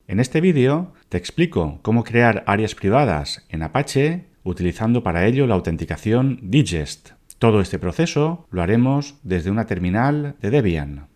En este vídeo te explico cómo crear áreas privadas en Apache utilizando para ello la autenticación Digest. Todo este proceso lo haremos desde una terminal de Debian.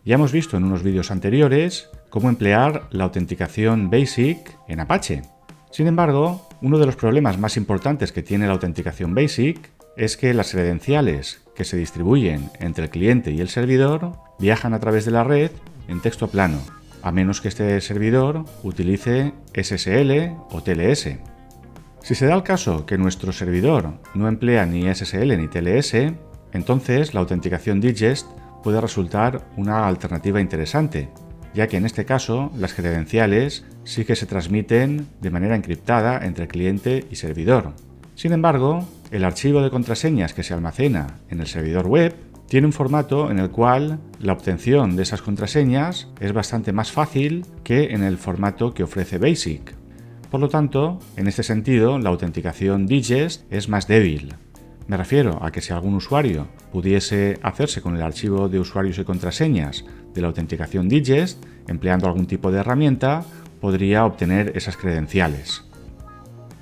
Ya hemos visto en unos vídeos anteriores cómo emplear la autenticación BASIC en Apache. Sin embargo, uno de los problemas más importantes que tiene la autenticación BASIC es que las credenciales que se distribuyen entre el cliente y el servidor viajan a través de la red en texto plano, a menos que este servidor utilice SSL o TLS. Si se da el caso que nuestro servidor no emplea ni SSL ni TLS, entonces la autenticación Digest puede resultar una alternativa interesante, ya que en este caso las credenciales sí que se transmiten de manera encriptada entre cliente y servidor. Sin embargo, el archivo de contraseñas que se almacena en el servidor web tiene un formato en el cual la obtención de esas contraseñas es bastante más fácil que en el formato que ofrece BASIC. Por lo tanto, en este sentido, la autenticación Digest es más débil. Me refiero a que si algún usuario pudiese hacerse con el archivo de usuarios y contraseñas de la autenticación Digest, empleando algún tipo de herramienta, podría obtener esas credenciales.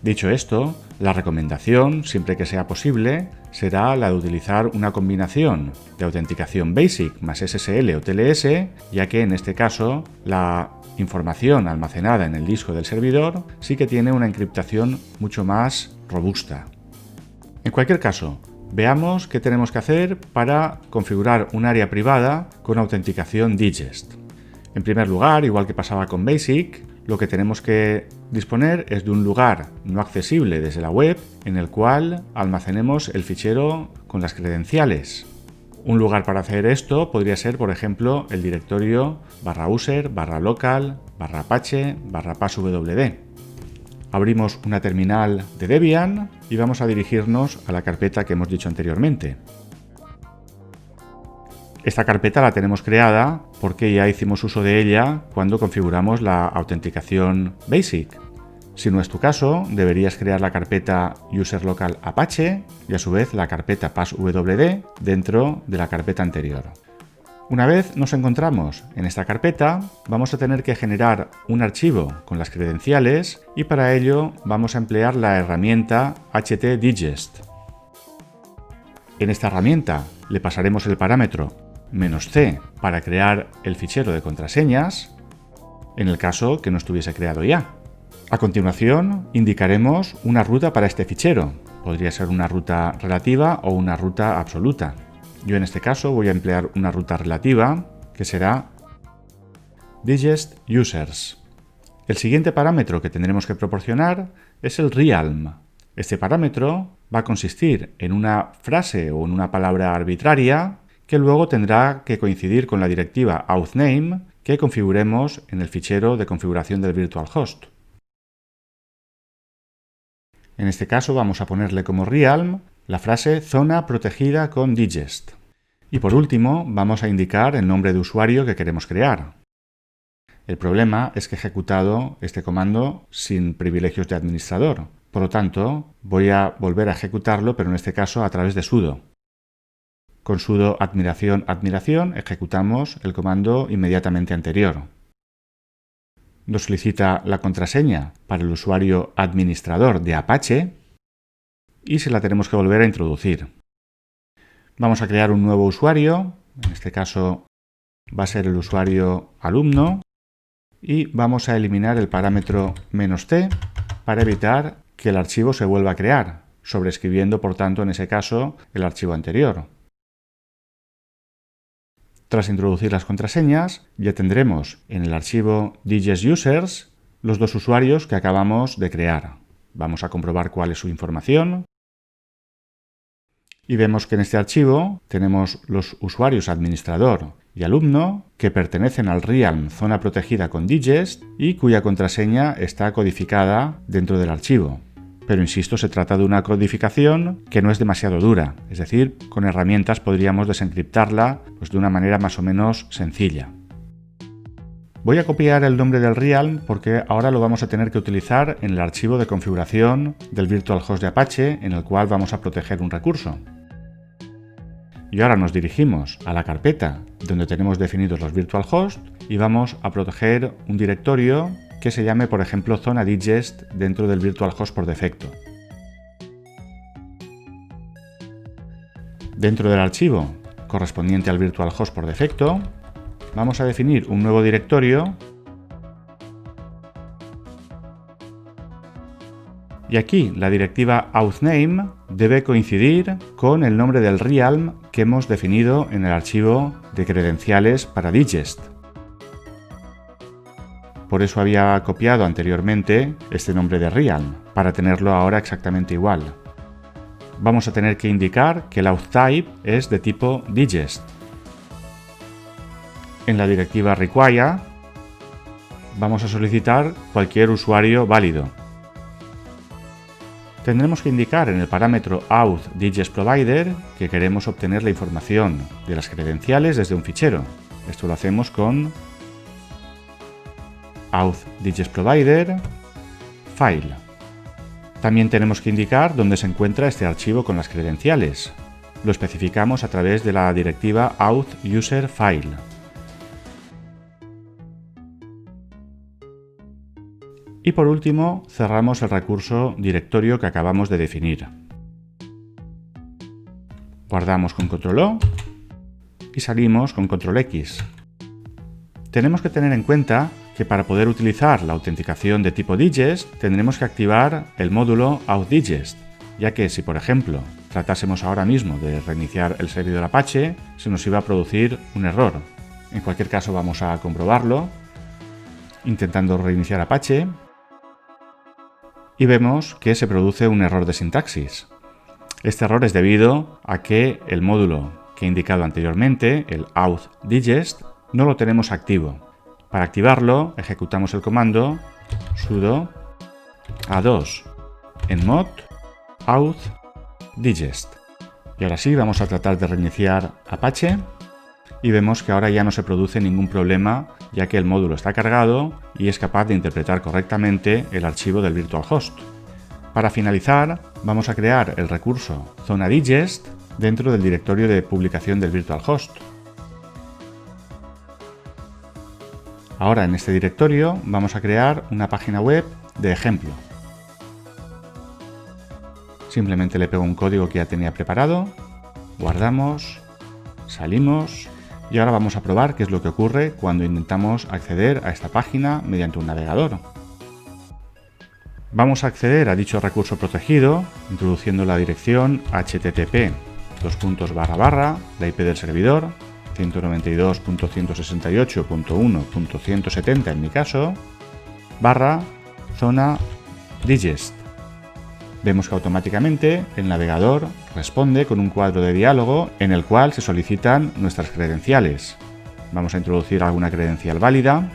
Dicho esto, la recomendación, siempre que sea posible, será la de utilizar una combinación de autenticación BASIC más SSL o TLS, ya que en este caso la información almacenada en el disco del servidor sí que tiene una encriptación mucho más robusta. En cualquier caso, veamos qué tenemos que hacer para configurar un área privada con autenticación Digest. En primer lugar, igual que pasaba con BASIC, lo que tenemos que disponer es de un lugar no accesible desde la web en el cual almacenemos el fichero con las credenciales. Un lugar para hacer esto podría ser, por ejemplo, el directorio /user, /local, /apache, /passwd. Abrimos una terminal de Debian y vamos a dirigirnos a la carpeta que hemos dicho anteriormente. Esta carpeta la tenemos creada porque ya hicimos uso de ella cuando configuramos la autenticación BASIC. Si no es tu caso, deberías crear la carpeta user local apache y a su vez la carpeta passwd dentro de la carpeta anterior. Una vez nos encontramos en esta carpeta, vamos a tener que generar un archivo con las credenciales y para ello vamos a emplear la herramienta htdigest. En esta herramienta le pasaremos el parámetro "-c" para crear el fichero de contraseñas, en el caso que no estuviese creado ya. A continuación, indicaremos una ruta para este fichero. Podría ser una ruta relativa o una ruta absoluta. Yo en este caso voy a emplear una ruta relativa, que será digest users. El siguiente parámetro que tendremos que proporcionar es el realm. Este parámetro va a consistir en una frase o en una palabra arbitraria que luego tendrá que coincidir con la directiva authname que configuremos en el fichero de configuración del virtual host. En este caso vamos a ponerle como realm la frase zona protegida con digest. Y por último vamos a indicar el nombre de usuario que queremos crear. El problema es que he ejecutado este comando sin privilegios de administrador. Por lo tanto, voy a volver a ejecutarlo, pero en este caso a través de sudo. Con sudo admiración ejecutamos el comando inmediatamente anterior. Nos solicita la contraseña para el usuario administrador de Apache y se la tenemos que volver a introducir. Vamos a crear un nuevo usuario, en este caso va a ser el usuario alumno, y vamos a eliminar el parámetro "-t" para evitar que el archivo se vuelva a crear, sobreescribiendo por tanto en ese caso el archivo anterior. Tras introducir las contraseñas, ya tendremos en el archivo digestusers los dos usuarios que acabamos de crear. Vamos a comprobar cuál es su información. Y vemos que en este archivo tenemos los usuarios administrador y alumno que pertenecen al realm zona protegida con digest y cuya contraseña está codificada dentro del archivo. Pero insisto, se trata de una codificación que no es demasiado dura, es decir, con herramientas podríamos desencriptarla de una manera más o menos sencilla. Voy a copiar el nombre del realm porque ahora lo vamos a tener que utilizar en el archivo de configuración del virtual host de Apache en el cual vamos a proteger un recurso. Y ahora nos dirigimos a la carpeta donde tenemos definidos los virtual host y vamos a proteger un directorio que se llame, por ejemplo, zona digest dentro del virtual host por defecto. Dentro del archivo correspondiente al virtual host por defecto, vamos a definir un nuevo directorio y aquí la directiva authname debe coincidir con el nombre del realm que hemos definido en el archivo de credenciales para digest. Por eso había copiado anteriormente este nombre de realm, para tenerlo ahora exactamente igual. Vamos a tener que indicar que el auth type es de tipo digest. En la directiva require vamos a solicitar cualquier usuario válido. Tendremos que indicar en el parámetro auth digest provider que queremos obtener la información de las credenciales desde un fichero. Esto lo hacemos con auth digest provider file. También tenemos que indicar dónde se encuentra este archivo con las credenciales. Lo especificamos a través de la directiva auth user file. Y por último, cerramos el recurso directorio que acabamos de definir. Guardamos con control O y salimos con control X. Tenemos que tener en cuenta que para poder utilizar la autenticación de tipo digest tendremos que activar el módulo authdigest, ya que si por ejemplo tratásemos ahora mismo de reiniciar el servidor Apache, se nos iba a producir un error. En cualquier caso vamos a comprobarlo intentando reiniciar Apache y vemos que se produce un error de sintaxis. Este error es debido a que el módulo que he indicado anteriormente, el authdigest, no lo tenemos activo. Para activarlo, ejecutamos el comando sudo a2 enmod authdigest. Y ahora sí, vamos a tratar de reiniciar Apache y vemos que ahora ya no se produce ningún problema, ya que el módulo está cargado y es capaz de interpretar correctamente el archivo del virtual host. Para finalizar, vamos a crear el recurso zona digest dentro del directorio de publicación del virtual host. Ahora en este directorio vamos a crear una página web de ejemplo. Simplemente le pego un código que ya tenía preparado, guardamos, salimos y ahora vamos a probar qué es lo que ocurre cuando intentamos acceder a esta página mediante un navegador. Vamos a acceder a dicho recurso protegido introduciendo la dirección http la IP del servidor 192.168.1.170 en mi caso, /zona digest. Vemos que automáticamente el navegador responde con un cuadro de diálogo en el cual se solicitan nuestras credenciales. Vamos a introducir alguna credencial válida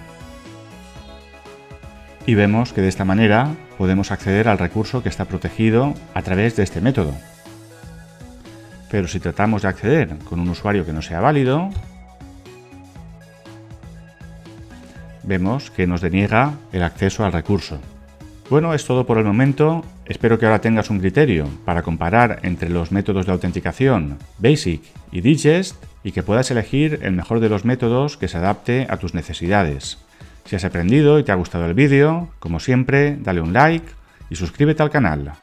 y vemos que de esta manera podemos acceder al recurso que está protegido a través de este método. Pero si tratamos de acceder con un usuario que no sea válido, vemos que nos deniega el acceso al recurso. Bueno, es todo por el momento. Espero que ahora tengas un criterio para comparar entre los métodos de autenticación Basic y Digest y que puedas elegir el mejor de los métodos que se adapte a tus necesidades. Si has aprendido y te ha gustado el vídeo, como siempre, dale un like y suscríbete al canal.